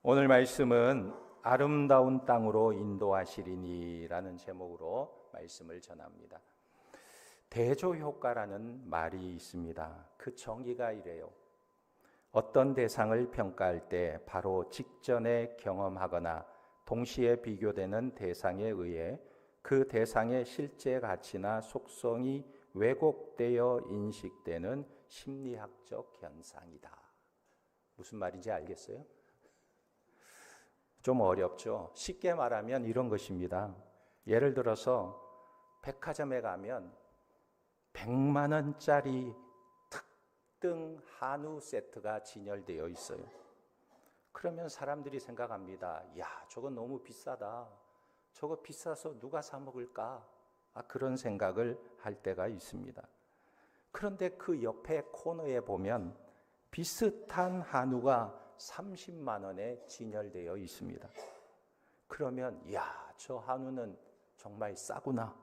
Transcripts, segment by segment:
오늘 말씀은 아름다운 땅으로 인도하시리니라는 제목으로 말씀을 전합니다. 대조효과라는 말이 있습니다. 그 정의가 이래요. 어떤 대상을 평가할 때 바로 직전에 경험하거나 동시에 비교되는 대상에 의해 그 대상의 실제 가치나 속성이 왜곡되어 인식되는 심리학적 현상이다. 무슨 말인지 알겠어요? 좀 어렵죠. 쉽게 말하면 이런 것입니다. 예를 들어서 백화점에 가면 100만 원짜리 특등 한우 세트가 진열되어 있어요. 그러면 사람들이 생각합니다. 야, 저거 너무 비싸다. 저거 비싸서 누가 사 먹을까? 그런 생각을 할 때가 있습니다. 그런데 그 옆에 코너에 보면 비슷한 한우가 30만 원에 진열되어 있습니다. 그러면 야, 저 한우는 정말 싸구나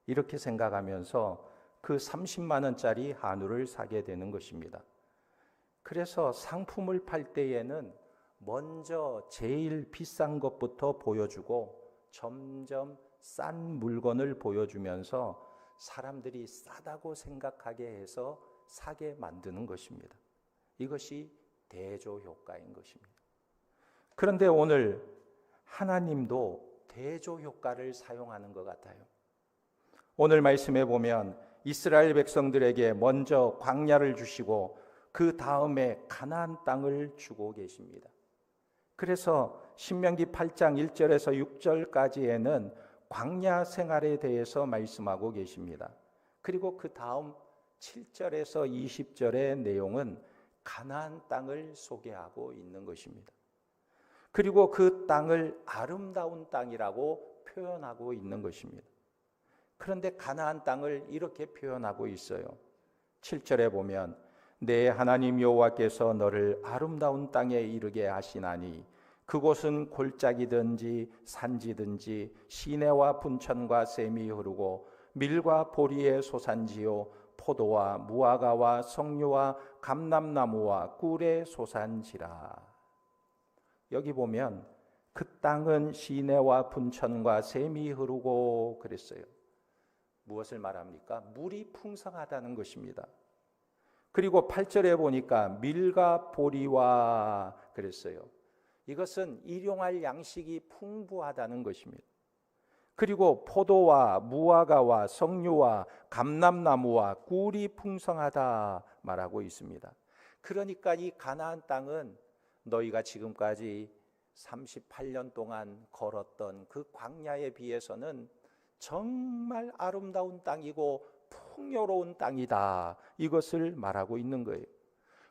이렇게 생각하면서 그 30만 원짜리 한우를 사게 되는 것입니다. 그래서 상품을 팔 때에는 먼저 제일 비싼 것부터 보여주고 점점 싼 물건을 보여주면서 사람들이 싸다고 생각하게 해서 사게 만드는 것입니다. 이것이 대조효과인 것입니다. 그런데 오늘 하나님도 대조효과를 사용하는 것 같아요. 오늘 말씀에 보면 이스라엘 백성들에게 먼저 광야를 주시고 그 다음에 가나안 땅을 주고 계십니다. 그래서 신명기 8장 1절에서 6절까지에는 광야 생활에 대해서 말씀하고 계십니다. 그리고 그 다음 7절에서 20절의 내용은 가나안 땅을 소개하고 있는 것입니다. 그리고 그 땅을 아름다운 땅이라고 표현하고 있는 것입니다. 그런데 가나안 땅을 이렇게 표현하고 있어요. 7절에 보면 내 하나님 여호와께서 너를 아름다운 땅에 이르게 하시나니 그곳은 골짜기든지 산지든지 시내와 분천과 샘이 흐르고 밀과 보리의 소산지요 포도와 무화과와 석류와 감람나무와 꿀의 소산지라. 여기 보면 그 땅은 시내와 분천과 샘이 흐르고 그랬어요. 무엇을 말합니까? 물이 풍성하다는 것입니다. 그리고 8절에 보니까 밀과 보리와 그랬어요. 이것은 일용할 양식이 풍부하다는 것입니다. 그리고 포도와 무화과와 석류와 감람나무와 꿀이 풍성하다 말하고 있습니다. 그러니까 이 가나안 땅은 너희가 지금까지 38년 동안 걸었던 그 광야에 비해서는 정말 아름다운 땅이고 풍요로운 땅이다. 이것을 말하고 있는 거예요.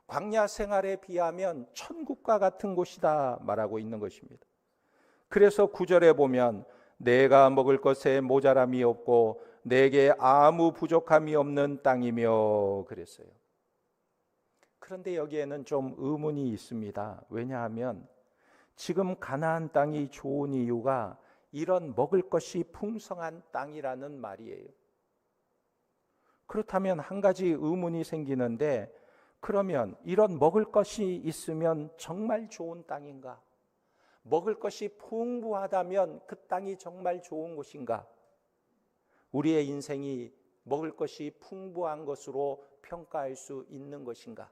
광야 생활에 비하면 천국과 같은 곳이다 말하고 있는 것입니다. 그래서 9절에 보면 내가 먹을 것에 모자람이 없고 내게 아무 부족함이 없는 땅이며 그랬어요. 그런데 여기에는 좀 의문이 있습니다. 왜냐하면 지금 가나안 땅이 좋은 이유가 이런 먹을 것이 풍성한 땅이라는 말이에요. 그렇다면 한 가지 의문이 생기는데 그러면 이런 먹을 것이 있으면 정말 좋은 땅인가? 먹을 것이 풍부하다면 그 땅이 정말 좋은 곳인가? 우리의 인생이 먹을 것이 풍부한 것으로 평가할 수 있는 것인가?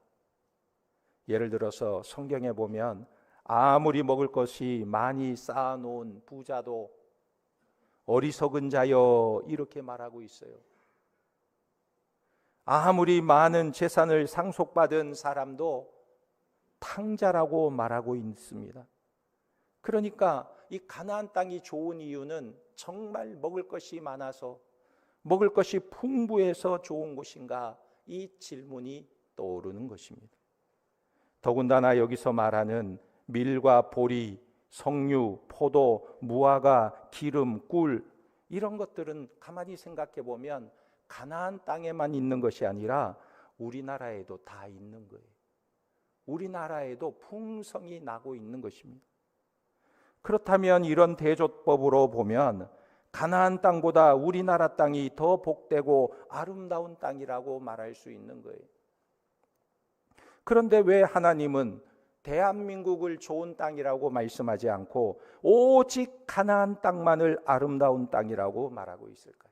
예를 들어서 성경에 보면 아무리 먹을 것이 많이 쌓아놓은 부자도 어리석은 자여 이렇게 말하고 있어요. 아무리 많은 재산을 상속받은 사람도 탕자라고 말하고 있습니다. 그러니까 이 가나안 땅이 좋은 이유는 정말 먹을 것이 많아서 먹을 것이 풍부해서 좋은 곳인가? 이 질문이 떠오르는 것입니다. 더군다나 여기서 말하는 밀과 보리, 석류, 포도, 무화과, 기름, 꿀 이런 것들은 가만히 생각해 보면 가나안 땅에만 있는 것이 아니라 우리나라에도 다 있는 거예요. 우리나라에도 풍성이 나고 있는 것입니다. 그렇다면 이런 대조법으로 보면 가나안 땅보다 우리나라 땅이 더 복되고 아름다운 땅이라고 말할 수 있는 거예요. 그런데 왜 하나님은 대한민국을 좋은 땅이라고 말씀하지 않고 오직 가나안 땅만을 아름다운 땅이라고 말하고 있을까요?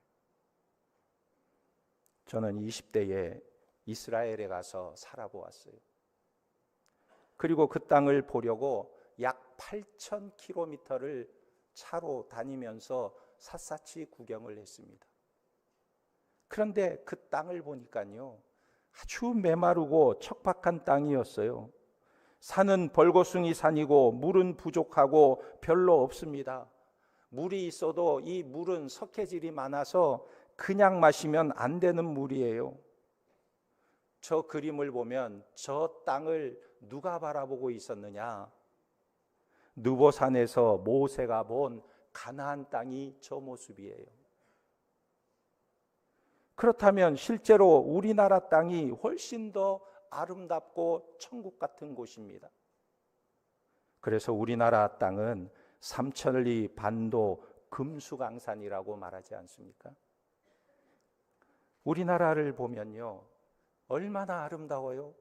저는 20대에 이스라엘에 가서 살아보았어요. 그리고 그 땅을 보려고 약 8,000km를 차로 다니면서 샅샅이 구경을 했습니다. 그런데 그 땅을 보니까요, 아주 메마르고 척박한 땅이었어요. 산은 벌거숭이 산이고 물은 부족하고 별로 없습니다. 물이 있어도 이 물은 석회질이 많아서 그냥 마시면 안 되는 물이에요. 저 그림을 보면 저 땅을 누가 바라보고 있었느냐? 느보산에서 모세가 본 가나안 땅이 저 모습이에요. 그렇다면 실제로 우리나라 땅이 훨씬 더 아름답고 천국 같은 곳입니다. 그래서 우리나라 땅은 삼천리 반도 금수강산이라고 말하지 않습니까? 우리나라를 보면요, 얼마나 아름다워요.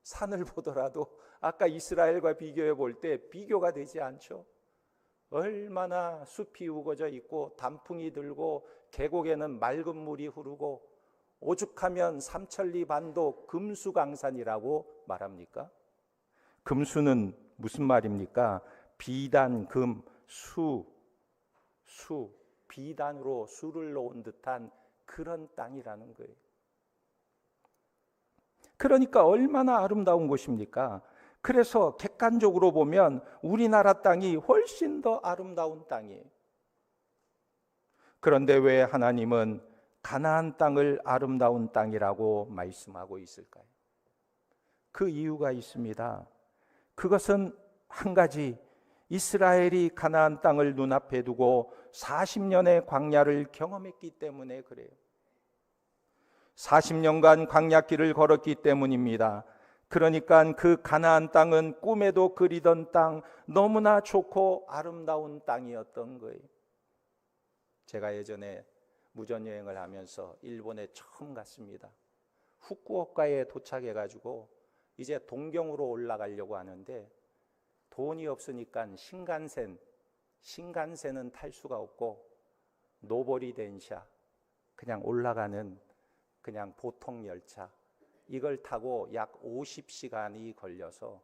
산을 보더라도 아까 이스라엘과 비교해 볼 때 비교가 되지 않죠. 얼마나 숲이 우거져 있고 단풍이 들고 계곡에는 맑은 물이 흐르고 오죽하면 삼천리 반도 금수강산이라고 말합니까? 금수는 무슨 말입니까? 비단, 금, 수, 비단으로 수를 놓은 듯한 그런 땅이라는 거예요. 그러니까 얼마나 아름다운 곳입니까? 그래서 객관적으로 보면 우리나라 땅이 훨씬 더 아름다운 땅이에요. 그런데 왜 하나님은 가나안 땅을 아름다운 땅이라고 말씀하고 있을까요? 그 이유가 있습니다. 그것은 한 가지, 이스라엘이 가나안 땅을 눈앞에 두고 40년의 광야를 경험했기 때문에 그래요. 40년간 광야길을 걸었기 때문입니다. 그러니까 그 가나안 땅은 꿈에도 그리던 땅, 너무나 좋고 아름다운 땅이었던 거예요. 제가 예전에 무전여행을 하면서 일본에 처음 갔습니다. 후쿠오카에 도착해가지고 이제 동경으로 올라가려고 하는데 돈이 없으니까 신간센은 탈 수가 없고 노보리 덴샤, 그냥 올라가는 그냥 보통 열차, 이걸 타고 약 50시간이 걸려서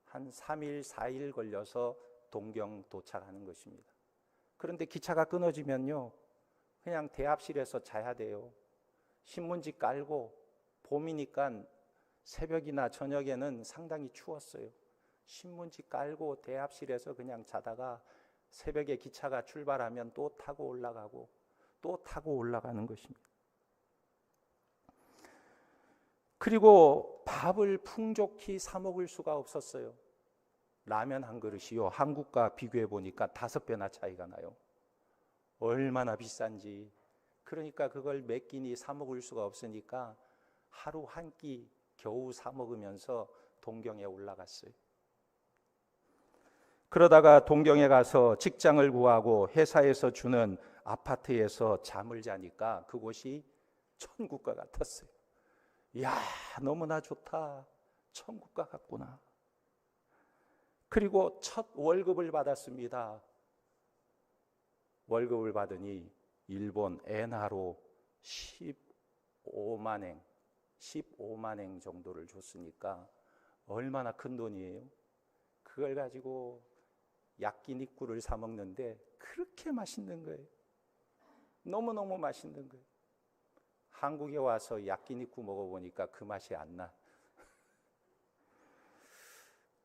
한 3일, 4일 걸려서 동경 도착하는 것입니다. 그런데 기차가 끊어지면요, 그냥 대합실에서 자야 돼요. 신문지 깔고, 봄이니까 새벽이나 저녁에는 상당히 추웠어요. 신문지 깔고 대합실에서 그냥 자다가 새벽에 기차가 출발하면 또 타고 올라가고 또 타고 올라가는 것입니다. 그리고 밥을 풍족히 사 먹을 수가 없었어요. 라면 한 그릇이요, 한국과 비교해 보니까 5배나 차이가 나요. 얼마나 비싼지. 그러니까 그걸 몇 끼니 사 먹을 수가 없으니까 하루 한 끼 겨우 사 먹으면서 동경에 올라갔어요. 그러다가 동경에 가서 직장을 구하고 회사에서 주는 아파트에서 잠을 자니까 그곳이 천국과 같았어요. 이야, 너무나 좋다. 천국과 같구나. 그리고 첫 월급을 받았습니다. 월급을 받으니 일본 엔화로 15만 엔 정도를 줬으니까 얼마나 큰 돈이에요. 그걸 가지고 야끼니쿠를 사 먹는데 그렇게 맛있는 거예요. 너무너무 맛있는 거예요. 한국에 와서 야끼니쿠 먹어보니까 그 맛이 안 나.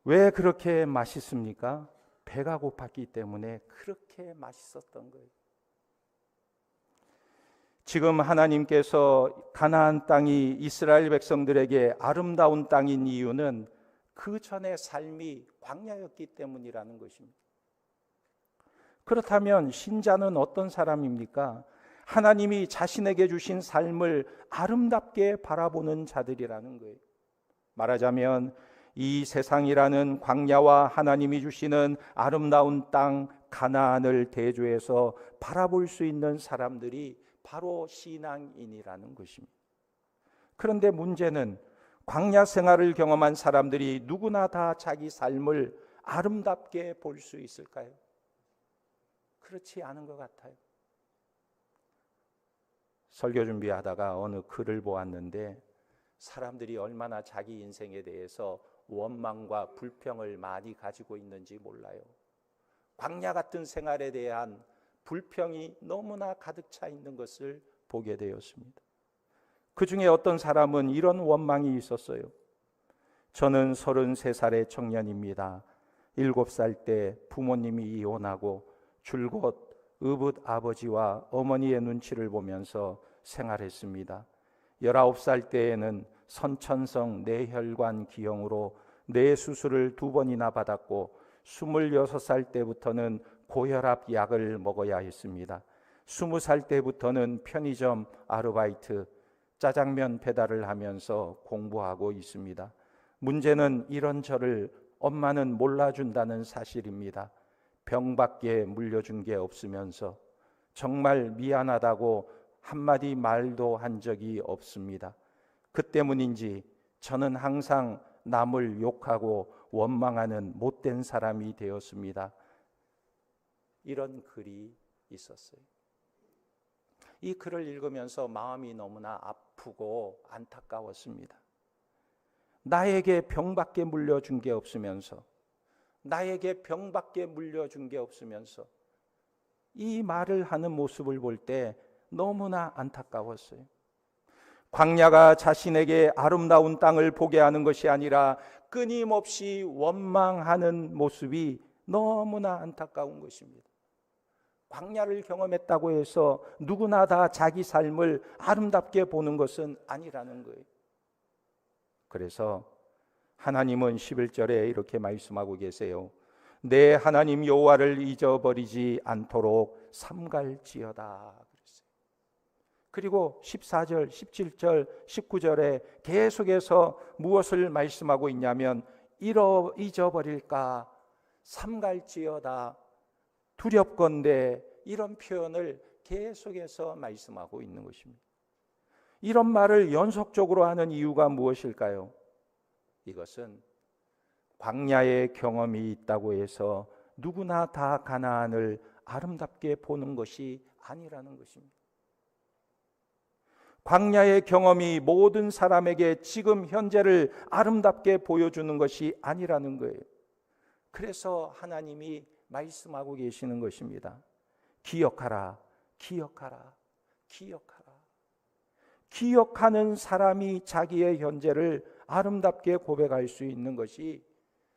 왜 그렇게 맛있습니까? 배가 고팠기 때문에 그렇게 맛있었던 거예요. 지금 하나님께서 가나안 땅이 이스라엘 백성들에게 아름다운 땅인 이유는 그 전의 삶이 광야였기 때문이라는 것입니다. 그렇다면 신자는 어떤 사람입니까? 하나님이 자신에게 주신 삶을 아름답게 바라보는 자들이라는 거예요. 말하자면 이 세상이라는 광야와 하나님이 주시는 아름다운 땅 가나안을 대조해서 바라볼 수 있는 사람들이 바로 신앙인이라는 것입니다. 그런데 문제는 광야 생활을 경험한 사람들이 누구나 다 자기 삶을 아름답게 볼 수 있을까요? 그렇지 않은 것 같아요. 설교 준비하다가 어느 글을 보았는데 사람들이 얼마나 자기 인생에 대해서 원망과 불평을 많이 가지고 있는지 몰라요. 광야 같은 생활에 대한 불평이 너무나 가득 차 있는 것을 보게 되었습니다. 그 중에 어떤 사람은 이런 원망이 있었어요. 저는 33살의 청년입니다. 7살 때 부모님이 이혼하고 줄곧 의붓 아버지와 어머니의 눈치를 보면서 생활했습니다. 19살 때에는 선천성 뇌혈관 기형으로 뇌 수술을 2번이나 받았고 26살 때부터는 고혈압 약을 먹어야 했습니다. 20살 때부터는 편의점 아르바이트, 짜장면 배달을 하면서 공부하고 있습니다. 문제는 이런 저를 엄마는 몰라준다는 사실입니다. 병밖에 물려준 게 없으면서 정말 미안하다고 한마디 말도 한 적이 없습니다. 그 때문인지 저는 항상 남을 욕하고 원망하는 못된 사람이 되었습니다. 이런 글이 있었어요. 이 글을 읽으면서 마음이 너무나 아프고 안타까웠습니다. 나에게 병밖에 물려준 게 없으면서 나에게 병밖에 물려준 게 없으면서 이 말을 하는 모습을 볼 때 너무나 안타까웠어요. 광야가 자신에게 아름다운 땅을 보게 하는 것이 아니라 끊임없이 원망하는 모습이 너무나 안타까운 것입니다. 광야를 경험했다고 해서 누구나 다 자기 삶을 아름답게 보는 것은 아니라는 거예요. 그래서 하나님은 11절에 이렇게 말씀하고 계세요. 내 하나님 여호와를 잊어버리지 않도록 삼갈지어다 그랬어요. 그리고 14절, 17절, 19절에 계속해서 무엇을 말씀하고 있냐면 잊어버릴까 삼갈지어다 두렵건대 이런 표현을 계속해서 말씀하고 있는 것입니다. 이런 말을 연속적으로 하는 이유가 무엇일까요? 이것은 광야의 경험이 있다고 해서 누구나 다 가나안을 아름답게 보는 것이 아니라는 것입니다. 광야의 경험이 모든 사람에게 지금 현재를 아름답게 보여주는 것이 아니라는 거예요. 그래서 하나님이 말씀하고 계시는 것입니다. 기억하라, 기억하라, 기억하라. 기억하는 사람이 자기의 현재를 아름답게 고백할 수 있는 것이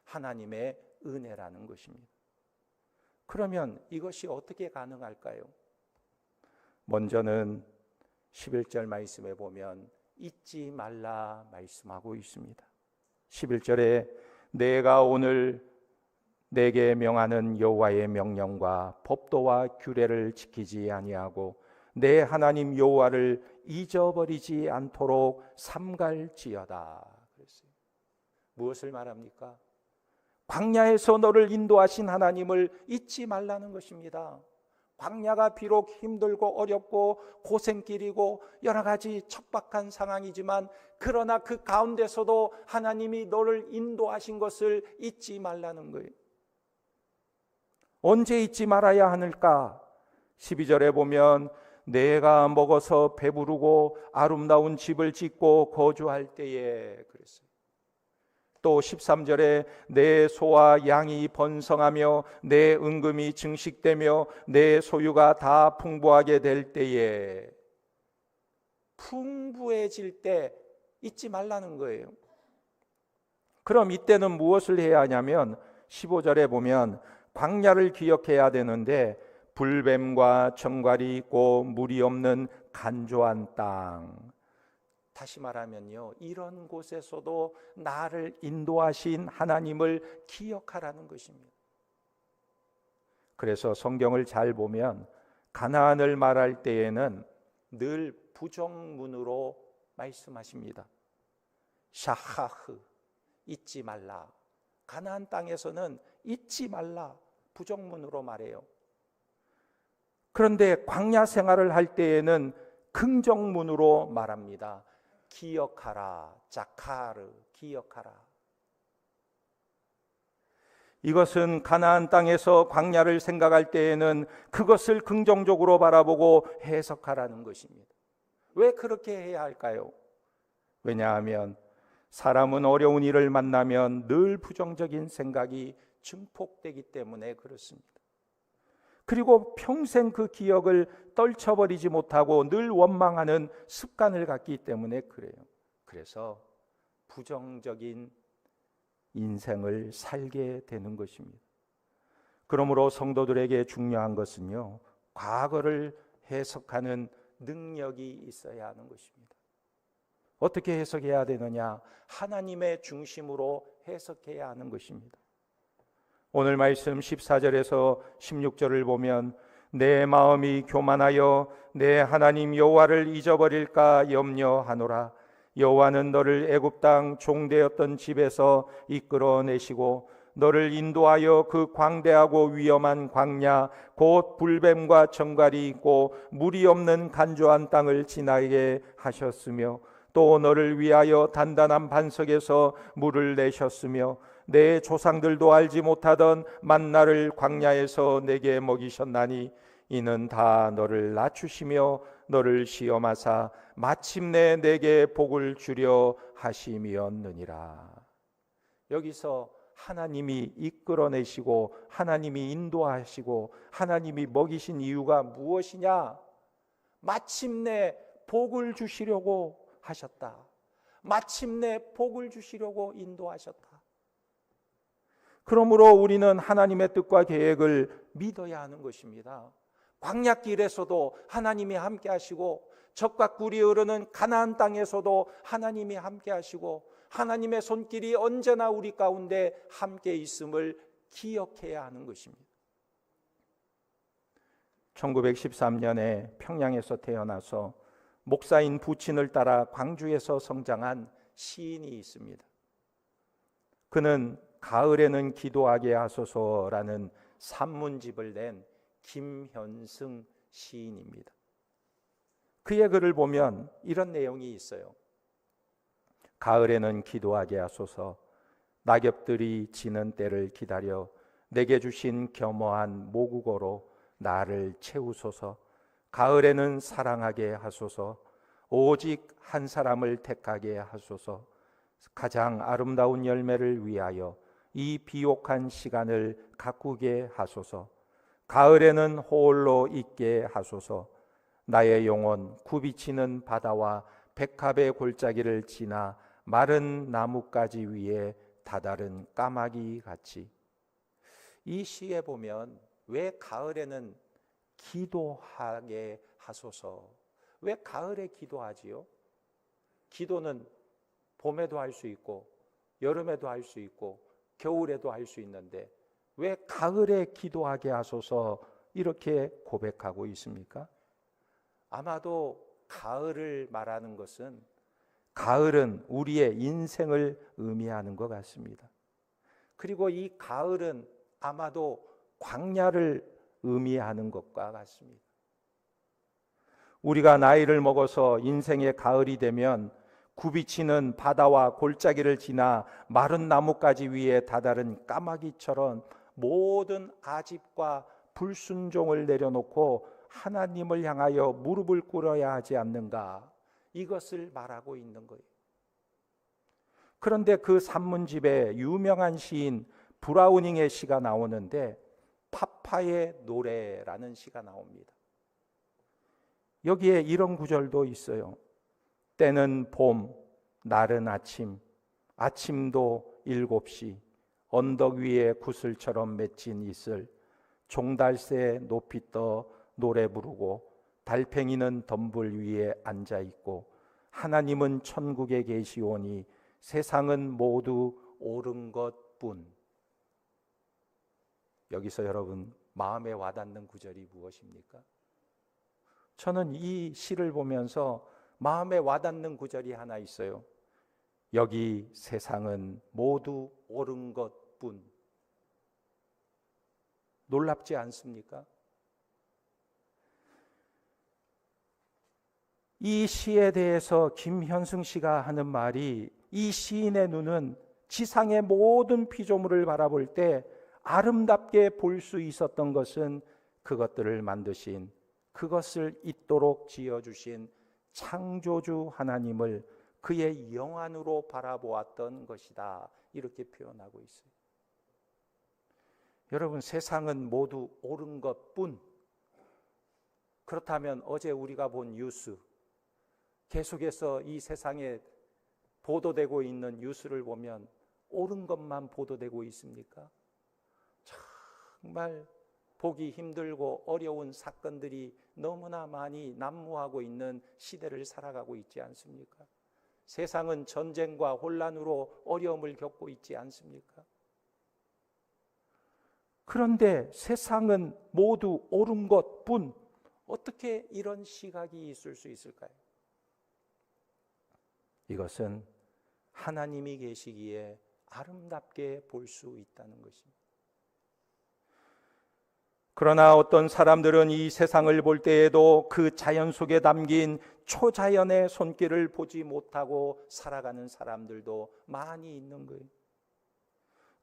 하나님의 은혜라는 것입니다. 그러면 이것이 어떻게 가능할까요? 먼저는 11절 말씀에 보면 잊지 말라 말씀하고 있습니다. 11절에 내가 오늘 내게 명하는 여호와의 명령과 법도와 규례를 지키지 아니하고 내 하나님 여호와를 잊어버리지 않도록 삼갈지어다 그랬어요. 무엇을 말합니까? 광야에서 너를 인도하신 하나님을 잊지 말라는 것입니다. 광야가 비록 힘들고 어렵고 고생길이고 여러 가지 척박한 상황이지만 그러나 그 가운데서도 하나님이 너를 인도하신 것을 잊지 말라는 거예요. 언제 잊지 말아야 하는가? 12절에 보면 내가 먹어서 배부르고 아름다운 집을 짓고 거주할 때에 그랬어요. 또 13절에 내 소와 양이 번성하며 내 은금이 증식되며 내 소유가 다 풍부하게 될 때에 풍부해질 때 잊지 말라는 거예요. 그럼 이때는 무엇을 해야 하냐면 15절에 보면 광야를 기억해야 되는데 불뱀과 정갈이 있고 물이 없는 간조한 땅. 다시 말하면요, 이런 곳에서도 나를 인도하신 하나님을 기억하라는 것입니다. 그래서 성경을 잘 보면 가나안을 말할 때에는 늘 부정문으로 말씀하십니다. 샤하흐, 잊지 말라. 가나안 땅에서는 잊지 말라, 부정문으로 말해요. 그런데 광야 생활을 할 때에는 긍정문으로 말합니다. 기억하라. 자카르, 기억하라. 이것은 가나안 땅에서 광야를 생각할 때에는 그것을 긍정적으로 바라보고 해석하라는 것입니다. 왜 그렇게 해야 할까요? 왜냐하면 사람은 어려운 일을 만나면 늘 부정적인 생각이 증폭되기 때문에 그렇습니다. 그리고 평생 그 기억을 떨쳐버리지 못하고 늘 원망하는 습관을 갖기 때문에 그래요. 그래서 부정적인 인생을 살게 되는 것입니다. 그러므로 성도들에게 중요한 것은요, 과거를 해석하는 능력이 있어야 하는 것입니다. 어떻게 해석해야 되느냐? 하나님의 중심으로 해석해야 하는 것입니다. 오늘 말씀 14절에서 16절을 보면 내 마음이 교만하여 내 하나님 여호와를 잊어버릴까 염려하노라. 여호와는 너를 애굽 땅 종되었던 집에서 이끌어내시고 너를 인도하여 그 광대하고 위험한 광야 곧 불뱀과 정갈이 있고 물이 없는 간조한 땅을 지나게 하셨으며 또 너를 위하여 단단한 반석에서 물을 내셨으며 내 조상들도 알지 못하던 만나를 광야에서 내게 먹이셨나니 이는 다 너를 낮추시며 너를 시험하사 마침내 내게 복을 주려 하심이었느니라. 여기서 하나님이 이끌어내시고 하나님이 인도하시고 하나님이 먹이신 이유가 무엇이냐? 마침내 복을 주시려고 하셨다. 마침내 복을 주시려고 인도하셨다. 그러므로 우리는 하나님의 뜻과 계획을 믿어야 하는 것입니다. 광야길에서도 하나님이 함께 하시고 적과 꿀이 흐르는 가나안 땅에서도 하나님이 함께 하시고 하나님의 손길이 언제나 우리 가운데 함께 있음을 기억해야 하는 것입니다. 1913년에 평양에서 태어나서 목사인 부친을 따라 광주에서 성장한 시인이 있습니다. 그는 가을에는 기도하게 하소서라는 산문집을 낸 김현승 시인입니다. 그의 글을 보면 이런 내용이 있어요. 가을에는 기도하게 하소서. 낙엽들이 지는 때를 기다려 내게 주신 겸허한 모국어로 나를 채우소서. 가을에는 사랑하게 하소서. 오직 한 사람을 택하게 하소서. 가장 아름다운 열매를 위하여 이 비옥한 시간을 가꾸게 하소서. 가을에는 홀로 있게 하소서. 나의 영혼 굽이치는 바다와 백합의 골짜기를 지나 마른 나뭇가지 위에 다다른 까마귀 같이. 이 시에 보면 왜 가을에는 기도하게 하소서. 왜 가을에 기도하지요? 기도는 봄에도 할 수 있고 여름에도 할 수 있고 겨울에도 할 수 있는데 왜 가을에 기도하게 하소서 이렇게 고백하고 있습니까? 아마도 가을을 말하는 것은 가을은 우리의 인생을 의미하는 것 같습니다. 그리고 이 가을은 아마도 광야를 의미하는 것과 같습니다. 우리가 나이를 먹어서 인생의 가을이 되면 굽이치는 바다와 골짜기를 지나 마른 나뭇가지 위에 다다른 까마귀처럼 모든 아집과 불순종을 내려놓고 하나님을 향하여 무릎을 꿇어야 하지 않는가? 이것을 말하고 있는 거예요. 그런데 그 산문집에 유명한 시인 브라우닝의 시가 나오는데 파파의 노래라는 시가 나옵니다. 여기에 이런 구절도 있어요. 때는 봄, 날은 아침, 아침도 7시, 언덕 위에 구슬처럼 맺힌 이슬, 종달새 높이 떠 노래 부르고 달팽이는 덤불 위에 앉아 있고 하나님은 천국에 계시오니 세상은 모두 옳은 것뿐. 여기서 여러분 마음에 와닿는 구절이 무엇입니까? 저는 이 시를 보면서 마음에 와닿는 구절이 하나 있어요. 여기 세상은 모두 옳은 것뿐. 놀랍지 않습니까? 이 시에 대해서 김현승 씨가 하는 말이, 이 시인의 눈은 지상의 모든 피조물을 바라볼 때 아름답게 볼 수 있었던 것은 그것들을 만드신, 그것을 있도록 지어주신 창조주 하나님을 그의 영안으로 바라보았던 것이다, 이렇게 표현하고 있어요. 여러분, 세상은 모두 옳은 것뿐. 그렇다면 어제 우리가 본 뉴스, 계속해서 이 세상에 보도되고 있는 뉴스를 보면 옳은 것만 보도되고 있습니까? 정말 보기 힘들고 어려운 사건들이 너무나 많이 난무하고 있는 시대를 살아가고 있지 않습니까? 세상은 전쟁과 혼란으로 어려움을 겪고 있지 않습니까? 그런데 세상은 모두 옳은 것뿐, 어떻게 이런 시각이 있을 수 있을까요? 이것은 하나님이 계시기에 아름답게 볼 수 있다는 것입니다. 그러나 어떤 사람들은 이 세상을 볼 때에도 그 자연 속에 담긴 초자연의 손길을 보지 못하고 살아가는 사람들도 많이 있는 거예요.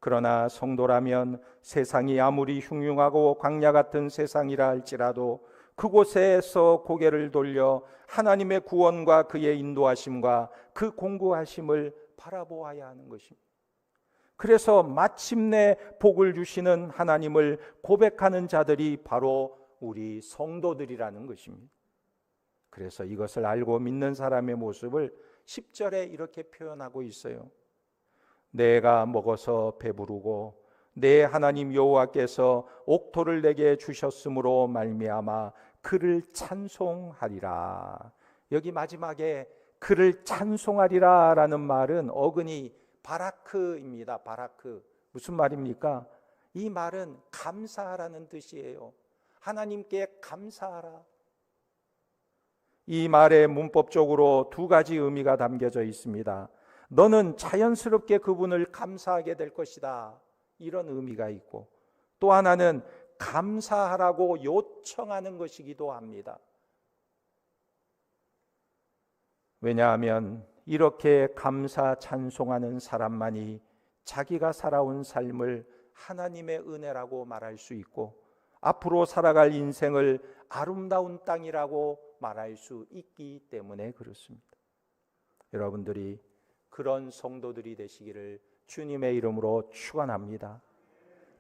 그러나 성도라면 세상이 아무리 흉흉하고 광야 같은 세상이라 할지라도 그곳에서 고개를 돌려 하나님의 구원과 그의 인도하심과 그 공구하심을 바라보아야 하는 것입니다. 그래서 마침내 복을 주시는 하나님을 고백하는 자들이 바로 우리 성도들이라는 것입니다. 그래서 이것을 알고 믿는 사람의 모습을 10절에 이렇게 표현하고 있어요. 내가 먹어서 배부르고 내 하나님 여호와께서 옥토를 내게 주셨으므로 말미암아 그를 찬송하리라. 여기 마지막에 그를 찬송하리라 라는 말은 어근이 바라크입니다. 바라크. 무슨 말입니까? 이 말은 감사하라는 뜻이에요. 하나님께 감사하라. 이 말에 문법적으로 두 가지 의미가 담겨져 있습니다. 너는 자연스럽게 그분을 감사하게 될 것이다, 이런 의미가 있고, 또 하나는 감사하라고 요청하는 것이기도 합니다. 왜냐하면 이렇게 감사 찬송하는 사람만이 자기가 살아온 삶을 하나님의 은혜라고 말할 수 있고 앞으로 살아갈 인생을 아름다운 땅이라고 말할 수 있기 때문에 그렇습니다. 여러분들이 그런 성도들이 되시기를 주님의 이름으로 축원합니다.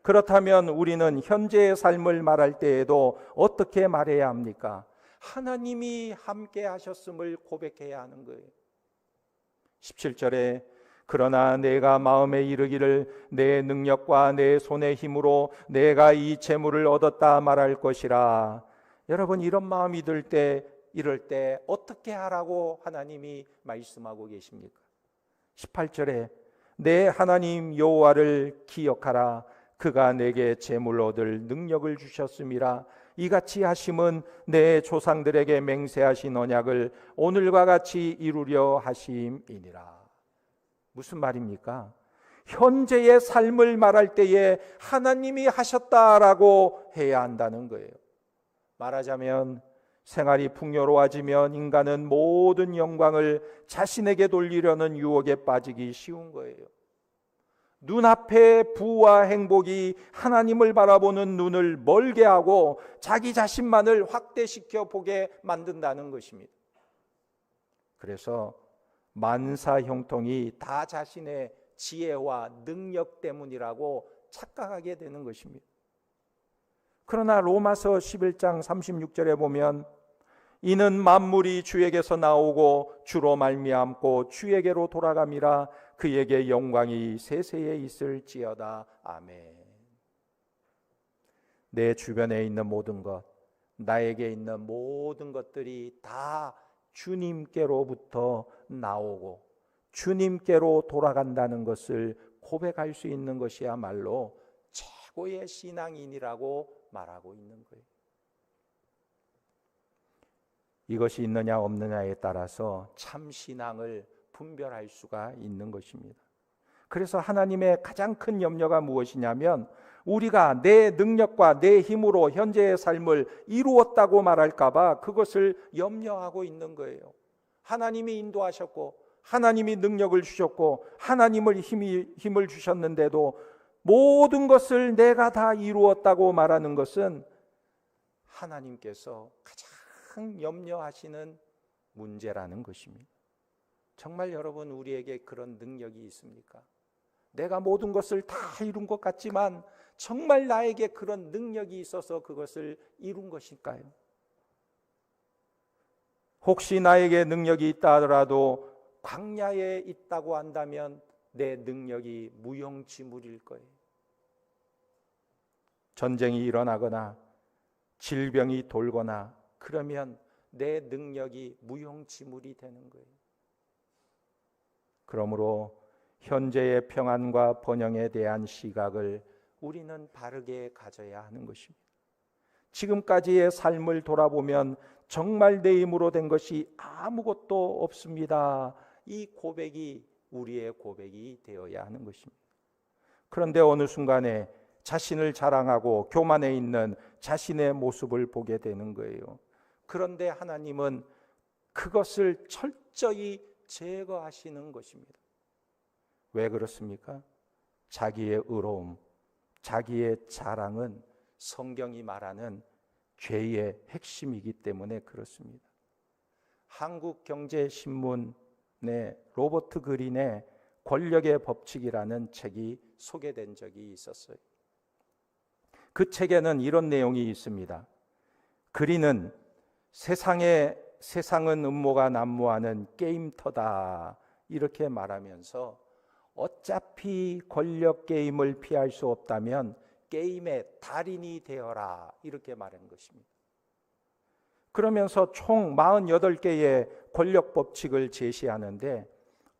그렇다면 우리는 현재의 삶을 말할 때에도 어떻게 말해야 합니까? 하나님이 함께 하셨음을 고백해야 하는 거예요. 17절에 그러나 내가 마음에 이르기를 내 능력과 내 손의 힘으로 내가 이 재물을 얻었다 말할 것이라. 여러분, 이런 마음이 들 때, 이럴 때 어떻게 하라고 하나님이 말씀하고 계십니까? 18절에 내 하나님 여호와를 기억하라. 그가 내게 재물 얻을 능력을 주셨음이라. 이같이 하심은 내 조상들에게 맹세하신 언약을 오늘과 같이 이루려 하심이니라. 무슨 말입니까? 현재의 삶을 말할 때에 하나님이 하셨다라고 해야 한다는 거예요. 말하자면 생활이 풍요로워지면 인간은 모든 영광을 자신에게 돌리려는 유혹에 빠지기 쉬운 거예요. 눈앞의 부와 행복이 하나님을 바라보는 눈을 멀게 하고 자기 자신만을 확대시켜 보게 만든다는 것입니다. 그래서 만사 형통이 다 자신의 지혜와 능력 때문이라고 착각하게 되는 것입니다. 그러나 로마서 11장 36절에 보면 이는 만물이 주에게서 나오고 주로 말미암고 주에게로 돌아감이라. 그에게 영광이 세세에 있을지어다. 아멘. 내 주변에 있는 모든 것, 나에게 있는 모든 것들이 다 주님께로부터 나오고 주님께로 돌아간다는 것을 고백할 수 있는 것이야말로 최고의 신앙인이라고 말하고 있는 거예요. 이것이 있느냐 없느냐에 따라서 참 신앙을 분별할 수가 있는 것입니다. 그래서 하나님의 가장 큰 염려가 무엇이냐면 우리가 내 능력과 내 힘으로 현재의 삶을 이루었다고 말할까 봐 그것을 염려하고 있는 거예요. 하나님이 인도하셨고 하나님이 능력을 주셨고 하나님을 힘을 주셨는데도 모든 것을 내가 다 이루었다고 말하는 것은 하나님께서 가장 염려하시는 문제라는 것입니다. 정말 여러분, 우리에게 그런 능력이 있습니까? 내가 모든 것을 다 이룬 것 같지만 정말 나에게 그런 능력이 있어서 그것을 이룬 것일까요? 혹시 나에게 능력이 있다 하더라도 광야에 있다고 한다면 내 능력이 무용지물일 거예요. 전쟁이 일어나거나 질병이 돌거나 그러면 내 능력이 무용지물이 되는 거예요. 그러므로 현재의 평안과 번영에 대한 시각을 우리는 바르게 가져야 하는 것입니다. 지금까지의 삶을 돌아보면 정말 내 힘으로 된 것이 아무것도 없습니다. 이 고백이 우리의 고백이 되어야 하는 것입니다. 그런데 어느 순간에 자신을 자랑하고 교만해 있는 자신의 모습을 보게 되는 거예요. 그런데 하나님은 그것을 철저히 제거하시는 것입니다. 왜 그렇습니까? 자기의 의로움, 자기의 자랑은 성경이 말하는 죄의 핵심이기 때문에 그렇습니다. 한국경제신문의 로버트 그린의 권력의 법칙이라는 책이 소개된 적이 있었어요. 그 책에는 이런 내용이 있습니다. 그린은 세상은 음모가 난무하는 게임터다 이렇게 말하면서 어차피 권력 게임을 피할 수 없다면 게임의 달인이 되어라 이렇게 말한 것입니다. 그러면서 총 48개의 권력 법칙을 제시하는데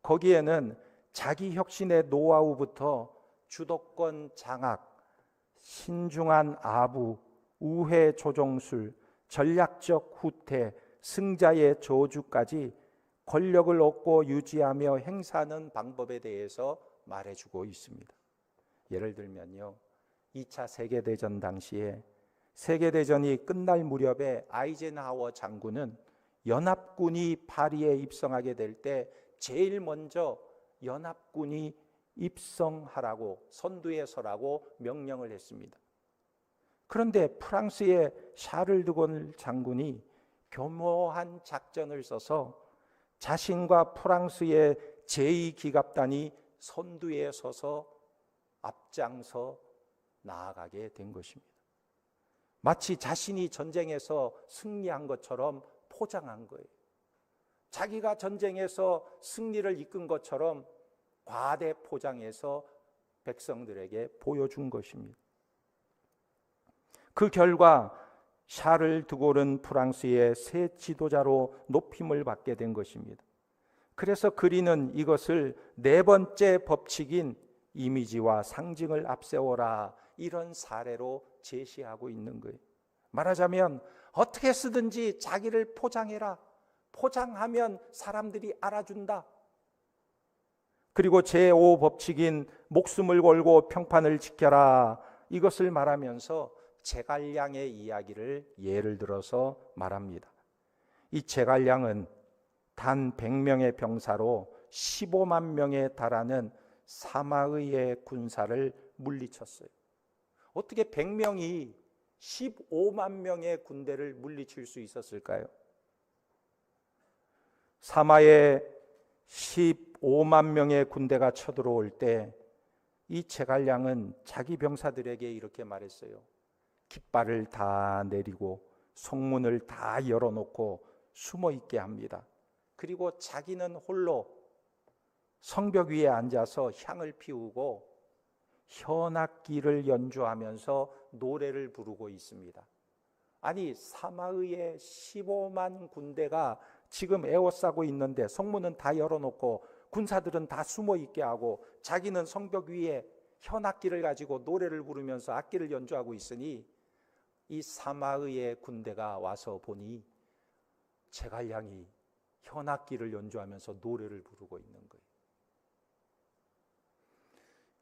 거기에는 자기 혁신의 노하우부터 주도권 장악, 신중한 아부, 우회 조종술, 전략적 후퇴, 승자의 저주까지 권력을 얻고 유지하며 행사하는 방법에 대해서 말해주고 있습니다. 예를 들면요, 2차 세계대전 당시에 세계대전이 끝날 무렵에 아이젠하워 장군은 연합군이 파리에 입성하게 될 때 제일 먼저 연합군이 입성하라고, 선두에 서라고 명령을 했습니다. 그런데 프랑스의 샤를 드골 장군이 교묘한 작전을 써서 자신과 프랑스의 제2기갑단이 선두에 서서 앞장서 나아가게 된 것입니다. 마치 자신이 전쟁에서 승리한 것처럼 포장한 거예요. 자기가 전쟁에서 승리를 이끈 것처럼 과대 포장해서 백성들에게 보여준 것입니다. 그 결과 샤를 드골은 프랑스의 새 지도자로 높임을 받게 된 것입니다. 그래서 그린은 이것을 네 번째 법칙인 이미지와 상징을 앞세워라 이런 사례로 제시하고 있는 거예요. 말하자면 어떻게 쓰든지 자기를 포장해라. 포장하면 사람들이 알아준다. 그리고 제5법칙인 목숨을 걸고 평판을 지켜라 이것을 말하면서 제갈량의 이야기를 예를 들어서 말합니다. 이 제갈량은 단 100명의 병사로 15만 명에 달하는 사마의의 군사를 물리쳤어요. 어떻게 100명이 15만 명의 군대를 물리칠 수 있었을까요? 사마의 15만 명의 군대가 쳐들어올 때 이 제갈량은 자기 병사들에게 이렇게 말했어요. 깃발을 다 내리고 성문을 다 열어놓고 숨어 있게 합니다. 그리고 자기는 홀로 성벽 위에 앉아서 향을 피우고 현악기를 연주하면서 노래를 부르고 있습니다. 아니, 사마의의 15만 군대가 지금 에워싸고 있는데 성문은 다 열어놓고 군사들은 다 숨어 있게 하고 자기는 성벽 위에 현악기를 가지고 노래를 부르면서 악기를 연주하고 있으니 이 사마의의 군대가 와서 보니 제갈량이 현악기를 연주하면서 노래를 부르고 있는 거예요.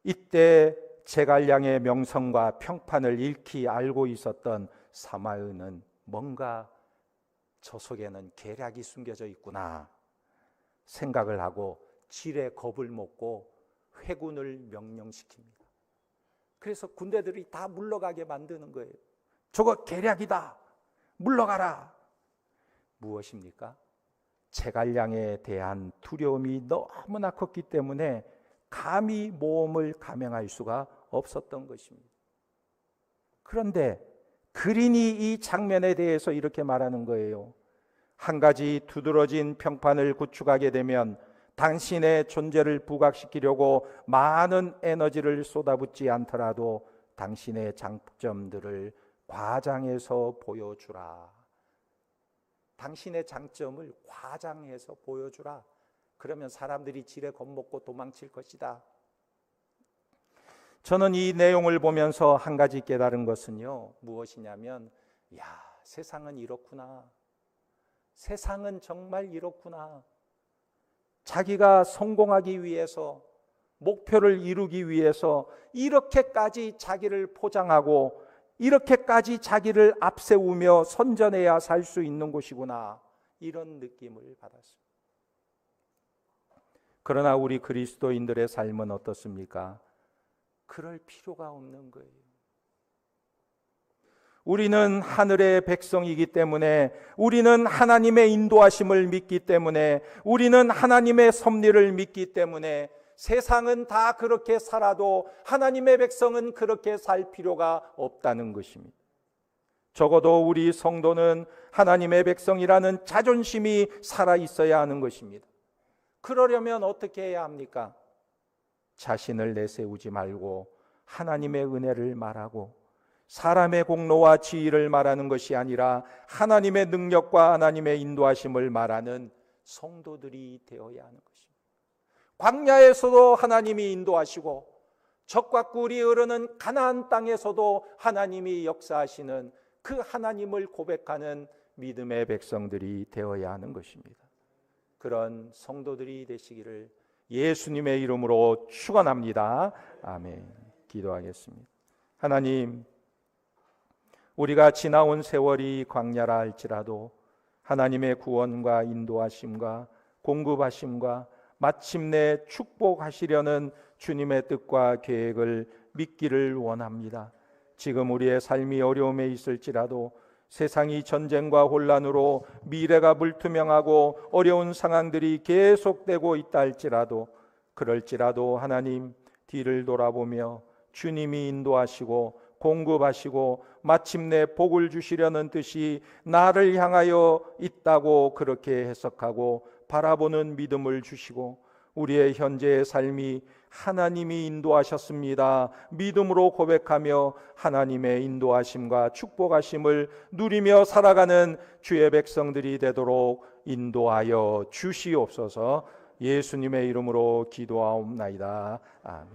이때 제갈량의 명성과 평판을 익히 알고 있었던 사마의는 뭔가 저 속에는 계략이 숨겨져 있구나 생각을 하고 질에 겁을 먹고 회군을 명령시킵니다. 그래서 군대들이 다 물러가게 만드는 거예요. 저거 계략이다. 물러가라. 무엇입니까? 제갈량에 대한 두려움이 너무나 컸기 때문에 감히 모험을 감행할 수가 없었던 것입니다. 그런데 그린이 이 장면에 대해서 이렇게 말하는 거예요. 한 가지 두드러진 평판을 구축하게 되면 당신의 존재를 부각시키려고 많은 에너지를 쏟아붓지 않더라도 당신의 장점들을 과장해서 보여주라. 당신의 장점을 과장해서 보여주라. 그러면 사람들이 지레 겁먹고 도망칠 것이다. 저는 이 내용을 보면서 한 가지 깨달은 것은요, 무엇이냐면, 야, 세상은 이렇구나. 세상은 정말 이렇구나. 자기가 성공하기 위해서, 목표를 이루기 위해서 이렇게까지 자기를 포장하고 이렇게까지 자기를 앞세우며 선전해야 살 수 있는 곳이구나. 이런 느낌을 받았습니다. 그러나 우리 그리스도인들의 삶은 어떻습니까? 그럴 필요가 없는 거예요. 우리는 하늘의 백성이기 때문에, 우리는 하나님의 인도하심을 믿기 때문에, 우리는 하나님의 섭리를 믿기 때문에 세상은 다 그렇게 살아도 하나님의 백성은 그렇게 살 필요가 없다는 것입니다. 적어도 우리 성도는 하나님의 백성이라는 자존심이 살아 있어야 하는 것입니다. 그러려면 어떻게 해야 합니까? 자신을 내세우지 말고 하나님의 은혜를 말하고 사람의 공로와 지위를 말하는 것이 아니라 하나님의 능력과 하나님의 인도하심을 말하는 성도들이 되어야 하는 것입니다. 광야에서도 하나님이 인도하시고 적과 꿀이 흐르는 가나안 땅에서도 하나님이 역사하시는 그 하나님을 고백하는 믿음의 백성들이 되어야 하는 것입니다. 그런 성도들이 되시기를 예수님의 이름으로 축원합니다. 아멘. 기도하겠습니다. 하나님, 우리가 지나온 세월이 광야라 할지라도 하나님의 구원과 인도하심과 공급하심과 마침내 축복하시려는 주님의 뜻과 계획을 믿기를 원합니다. 지금 우리의 삶이 어려움에 있을지라도 세상이 전쟁과 혼란으로 미래가 불투명하고 어려운 상황들이 계속되고 있다 할지라도 그럴지라도 하나님 뒤를 돌아보며 주님이 인도하시고 공급하시고 마침내 복을 주시려는 뜻이 나를 향하여 있다고 그렇게 해석하고 바라보는 믿음을 주시고 우리의 현재의 삶이 하나님이 인도하셨습니다. 믿음으로 고백하며 하나님의 인도하심과 축복하심을 누리며 살아가는 주의 백성들이 되도록 인도하여 주시옵소서. 예수님의 이름으로 기도하옵나이다. 아멘.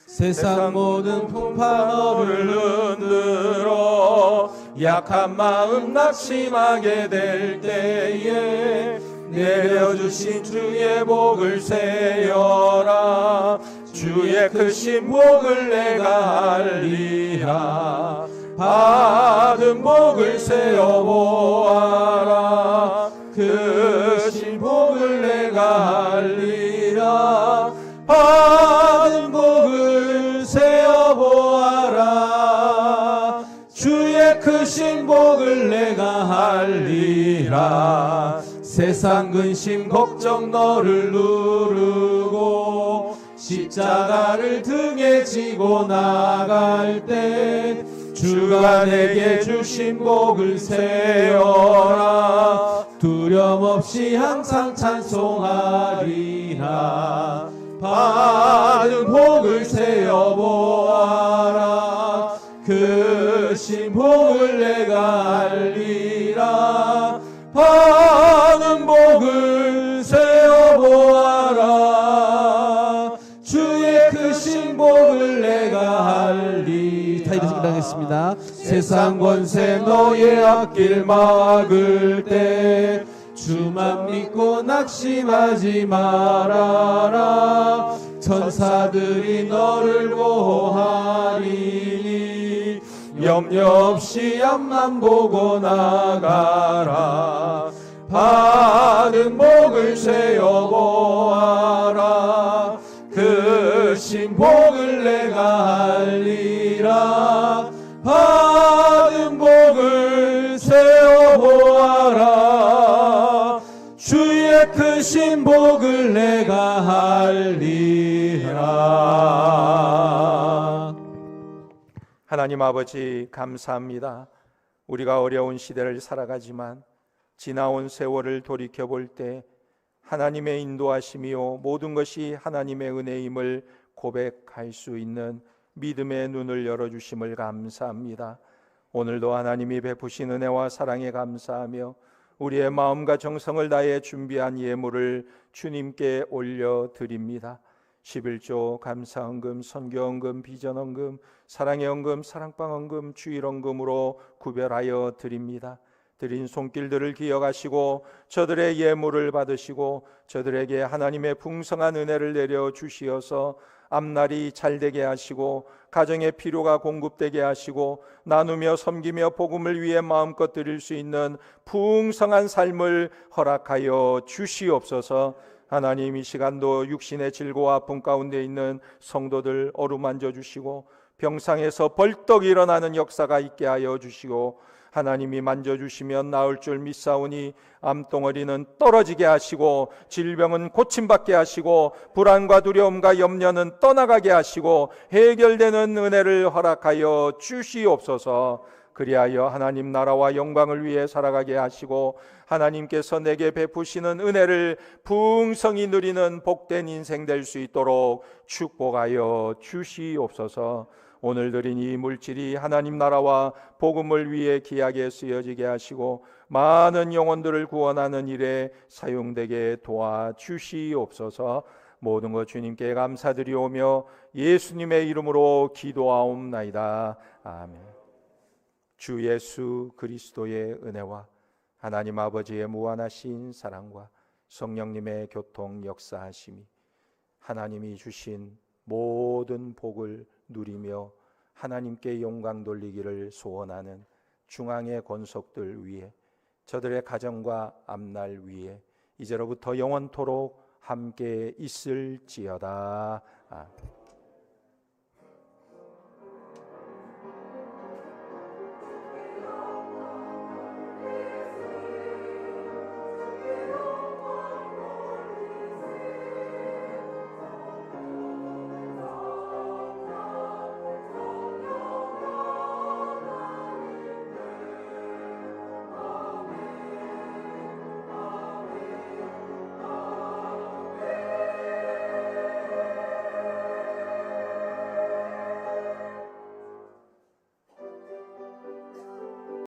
세상 모든 풍파 너를 흔들어 약한 마음 낙심하게 될 때에 내려주신 주의 복을 세어라. 주의 크신 복을 내가 알리라. 받은 복을 세어보아라. 크신 복을 내가 알리라. 받은 복을 세어보아라. 주의 크신 복을 내가 알리라. 세상 근심 걱정 너를 누르고 십자가를 등에 지고 나갈 때 주가 내게 주신 복을 세어라. 두려움 없이 항상 찬송하리라. 받은 복을 세어보아라. 크신 복을 내가 알리라. 받은 복을 세어보아라. 주의 크신 복을 내가 알리라. 다 이렇게 읽겠습니다. 세상 권세 너의 앞길 막을 때 주만 믿고 낙심하지 말아라. 천사들이 너를 보호하리니 염려 없이 앞만 보고 나가라. 받은 복을 세어보아라. 그 신복을 내가 알리라. 받은 복을 세어보아라. 주의 크신 복을 내가 알리라. 하나님 아버지 감사합니다. 우리가 어려운 시대를 살아가지만 지나온 세월을 돌이켜볼 때 하나님의 인도하심이요 모든 것이 하나님의 은혜임을 고백할 수 있는 믿음의 눈을 열어주심을 감사합니다. 오늘도 하나님이 베푸신 은혜와 사랑에 감사하며 우리의 마음과 정성을 다해 준비한 예물을 주님께 올려드립니다. 11조 감사헌금, 선교헌금, 비전헌금, 사랑의 헌금, 사랑방 헌금, 주일 헌금으로 구별하여 드립니다. 드린 손길들을 기억하시고 저들의 예물을 받으시고 저들에게 하나님의 풍성한 은혜를 내려 주시어서 앞날이 잘되게 하시고 가정의 필요가 공급되게 하시고 나누며 섬기며 복음을 위해 마음껏 드릴 수 있는 풍성한 삶을 허락하여 주시옵소서. 하나님 이 시간도 육신의 질고와 아픔 가운데 있는 성도들 어루만져 주시고 병상에서 벌떡 일어나는 역사가 있게 하여 주시고 하나님이 만져주시면 나을 줄 믿사오니 암덩어리는 떨어지게 하시고 질병은 고침받게 하시고 불안과 두려움과 염려는 떠나가게 하시고 해결되는 은혜를 허락하여 주시옵소서. 그리하여 하나님 나라와 영광을 위해 살아가게 하시고 하나님께서 내게 베푸시는 은혜를 풍성히 누리는 복된 인생 될 수 있도록 축복하여 주시옵소서. 오늘 드린 이 물질이 하나님 나라와 복음을 위해 귀하게 쓰여지게 하시고 많은 영혼들을 구원하는 일에 사용되게 도와주시옵소서. 모든 것 주님께 감사드리오며 예수님의 이름으로 기도하옵나이다. 아멘. 주 예수 그리스도의 은혜와 하나님 아버지의 무한하신 사랑과 성령님의 교통 역사하심이 하나님이 주신 모든 복을 누리며 하나님께 영광 돌리기를 소원하는 중앙의 권속들 위에 저들의 가정과 앞날 위에 이제로부터 영원토록 함께 있을지어다. 아멘.